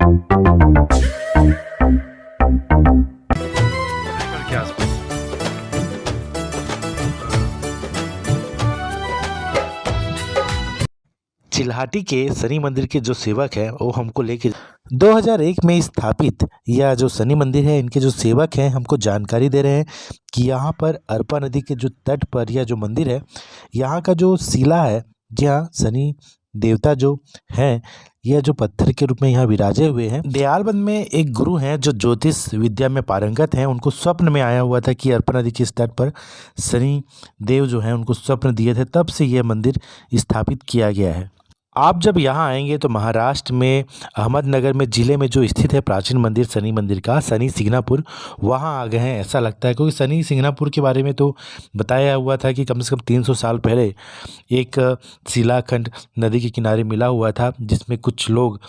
के आसपास। चिल्हाटी के शनि मंदिर के जो सेवक हैं वो हमको लेके 2001 में स्थापित यह जो शनि मंदिर है, इनके जो सेवक हैं हमको जानकारी दे रहे हैं कि यहाँ पर अरपा नदी के जो तट पर यह जो मंदिर है, यहाँ का जो शिला है, जहाँ शनि देवता जो हैं, यह जो पत्थर के रूप में यहाँ विराजे हुए हैं। दयालबंद में एक गुरु हैं जो ज्योतिष विद्या में पारंगत हैं। उनको स्वप्न में आया हुआ था कि अरपा नदी के इस तट पर शनि देव जो हैं उनको स्वप्न दिए थे, तब से यह मंदिर स्थापित किया गया है। आप जब यहाँ आएंगे तो महाराष्ट्र में अहमदनगर में ज़िले में जो स्थित है प्राचीन मंदिर शनि मंदिर का, शनि सिंगनापुर, वहाँ आ गए हैं ऐसा लगता है। क्योंकि शनि सिंगनापुर के बारे में तो बताया हुआ था कि कम से कम 300 साल पहले एक शिलाखंड नदी के किनारे मिला हुआ था, जिसमें कुछ लोग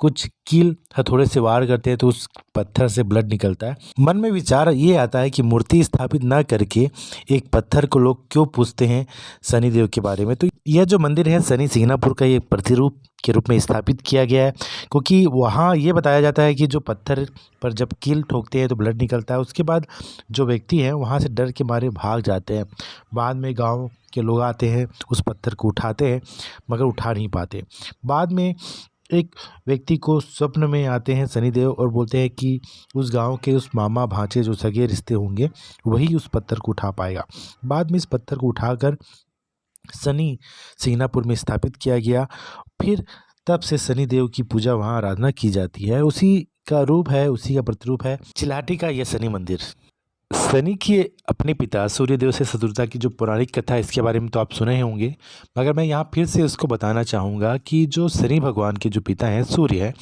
कुछ कील हथौड़े से वार करते हैं तो उस पत्थर से ब्लड निकलता है। मन में विचार ये आता है कि मूर्ति स्थापित ना करके एक पत्थर को लोग क्यों पूजते हैं शनि देव के बारे में। तो यह जो मंदिर है शनि सिंगनापुर का, ये प्रतिरूप के रूप में स्थापित किया गया है, क्योंकि वहाँ ये बताया जाता है कि जो पत्थर पर जब कील ठोकते हैं तो ब्लड निकलता है। उसके बाद जो व्यक्ति हैं वहाँ से डर के मारे भाग जाते हैं। बाद में गाँव के लोग आते हैं, उस पत्थर को उठाते हैं, मगर उठा नहीं पाते। बाद में एक व्यक्ति को स्वप्न में आते हैं शनिदेव और बोलते हैं कि उस गांव के उस मामा भांचे जो सगे रिश्ते होंगे वही उस पत्थर को उठा पाएगा। बाद में इस पत्थर को उठाकर शनि सिंगनापुर में स्थापित किया गया। फिर तब से शनिदेव की पूजा वहां आराधना की जाती है। उसी का रूप है, उसी का प्रतिरूप है चिल्हाटी का यह शनि मंदिर। शनि की अपने पिता सूर्यदेव से शत्रुता की जो पौराणिक कथा है, इसके बारे में तो आप सुने ही होंगे, मगर मैं यहाँ फिर से उसको बताना चाहूँगा कि जो शनि भगवान के जो पिता हैं सूर्य है,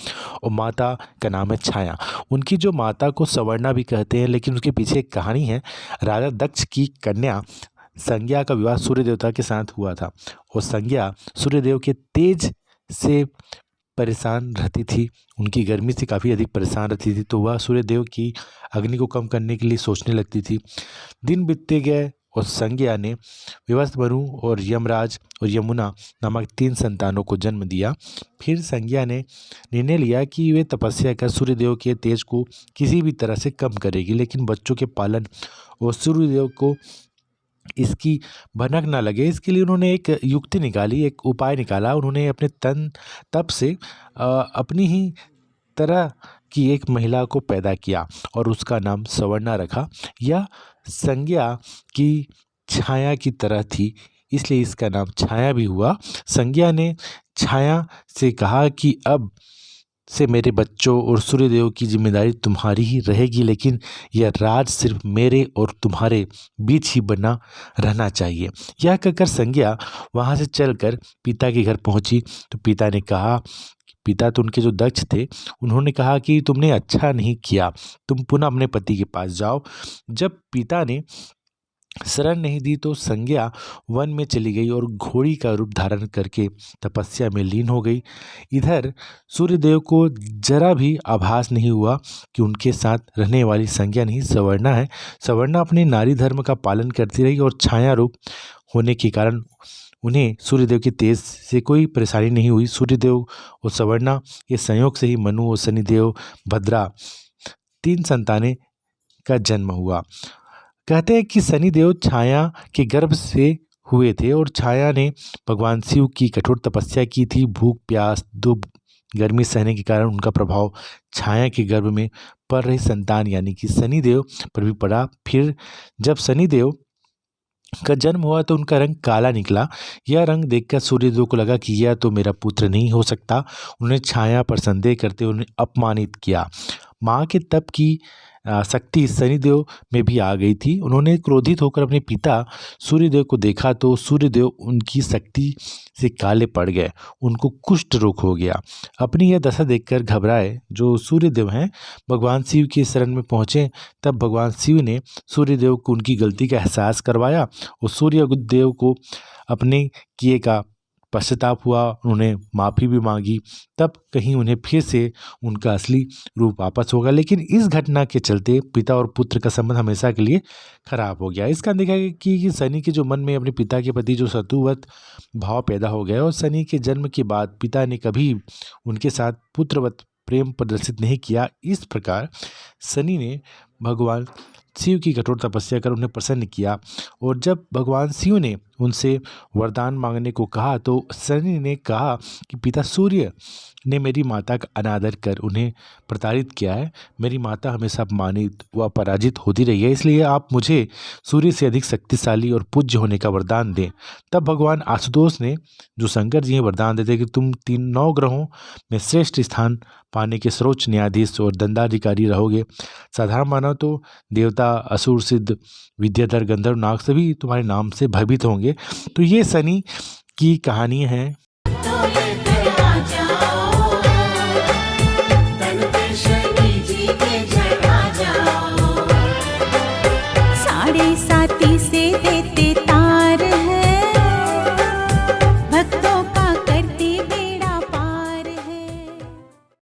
और माता का नाम है छाया। उनकी जो माता को सवर्णा भी कहते हैं, लेकिन उसके पीछे एक कहानी है। राजा दक्ष की कन्या संज्ञा का विवाह सूर्य देवता के साथ हुआ था, और संज्ञा सूर्यदेव के तेज से परेशान रहती थी, उनकी गर्मी से काफ़ी अधिक परेशान रहती थी। तो वह सूर्यदेव की अग्नि को कम करने के लिए सोचने लगती थी। दिन बीतते गए और संज्ञा ने विवस्त्र मनु और यमराज और यमुना नामक 3 संतानों को जन्म दिया। फिर संज्ञा ने निर्णय लिया कि वे तपस्या कर सूर्यदेव के तेज को किसी भी तरह से कम करेगी, लेकिन बच्चों के पालन और सूर्यदेव को इसकी भनक ना लगे, इसके लिए उन्होंने एक युक्ति निकाली, एक उपाय निकाला। उन्होंने अपने तन तप से अपनी ही तरह की एक महिला को पैदा किया और उसका नाम सवर्णा रखा। यह संज्ञा की छाया की तरह थी, इसलिए इसका नाम छाया भी हुआ। संज्ञा ने छाया से कहा कि अब से मेरे बच्चों और सूर्यदेव की जिम्मेदारी तुम्हारी ही रहेगी, लेकिन यह राज सिर्फ मेरे और तुम्हारे बीच ही बना रहना चाहिए। यह कहकर संज्ञा वहाँ से चलकर पिता के घर पहुँची। तो पिता ने कहा, पिता तो उनके जो दक्ष थे, उन्होंने कहा कि तुमने अच्छा नहीं किया, तुम पुनः अपने पति के पास जाओ। जब पिता ने शरण नहीं दी तो संज्ञा वन में चली गई और घोड़ी का रूप धारण करके तपस्या में लीन हो गई। इधर सूर्यदेव को जरा भी आभास नहीं हुआ कि उनके साथ रहने वाली संज्ञा नहीं सवर्णा है। सवर्णा अपने नारी धर्म का पालन करती रही और छाया रूप होने के कारण उन्हें सूर्यदेव के तेज से कोई परेशानी नहीं हुई। सूर्यदेव और सवर्णा के संयोग से ही मनु और शनिदेव भद्रा 3 संतानें का जन्म हुआ। कहते हैं कि शनिदेव छाया के गर्भ से हुए थे और छाया ने भगवान शिव की कठोर तपस्या की थी। भूख प्यास धूप गर्मी सहने के कारण उनका प्रभाव छाया के गर्भ में पड़ रही संतान यानी कि शनिदेव पर भी पड़ा। फिर जब शनिदेव का जन्म हुआ तो उनका रंग काला निकला। यह रंग देखकर सूर्यदेव को लगा कि यह तो मेरा पुत्र नहीं हो सकता। उन्होंने छाया पर संदेह करते उन्हें अपमानित किया। माँ के तप की शक्ति शनिदेव में भी आ गई थी। उन्होंने क्रोधित होकर अपने पिता सूर्यदेव को देखा तो सूर्यदेव उनकी शक्ति से काले पड़ गए, उनको कुष्ठ रोग हो गया। अपनी यह दशा देखकर घबराए जो सूर्यदेव हैं भगवान शिव की शरण में पहुँचे। तब भगवान शिव ने सूर्यदेव को उनकी गलती का एहसास करवाया और सूर्यदेव को अपने किए का पश्चाताप हुआ। उन्होंने माफ़ी भी मांगी, तब कहीं उन्हें फिर से उनका असली रूप वापस होगा। लेकिन इस घटना के चलते पिता और पुत्र का संबंध हमेशा के लिए खराब हो गया। इसका देखा कि शनि के जो मन में अपने पिता के प्रति जो शत्रुवत भाव पैदा हो गया और शनि के जन्म के बाद पिता ने कभी उनके साथ पुत्रवत प्रेम प्रदर्शित नहीं किया। इस प्रकार शनि ने भगवान शिव की कठोर तपस्या कर उन्हें प्रसन्न किया और जब भगवान शिव ने उनसे वरदान मांगने को कहा तो शनि ने कहा कि पिता सूर्य ने मेरी माता का अनादर कर उन्हें प्रताड़ित किया है। मेरी माता हमेशा अपमानित व पराजित होती रही है, इसलिए आप मुझे सूर्य से अधिक शक्तिशाली और पूज्य होने का वरदान दें। तब भगवान आशुतोष ने, जो शंकर जी हैं, वरदान देते कि तुम 9 ग्रहों में श्रेष्ठ स्थान पाने के सर्वोच्च न्यायाधीश और दंडाधिकारी रहोगे। साधारण मानव तो देवता, असुर, सिद्ध, विद्याधर, गंधर्व, नाग सभी तुम्हारे नाम से भयभीत होंगे। तो ये शनि की कहानी है।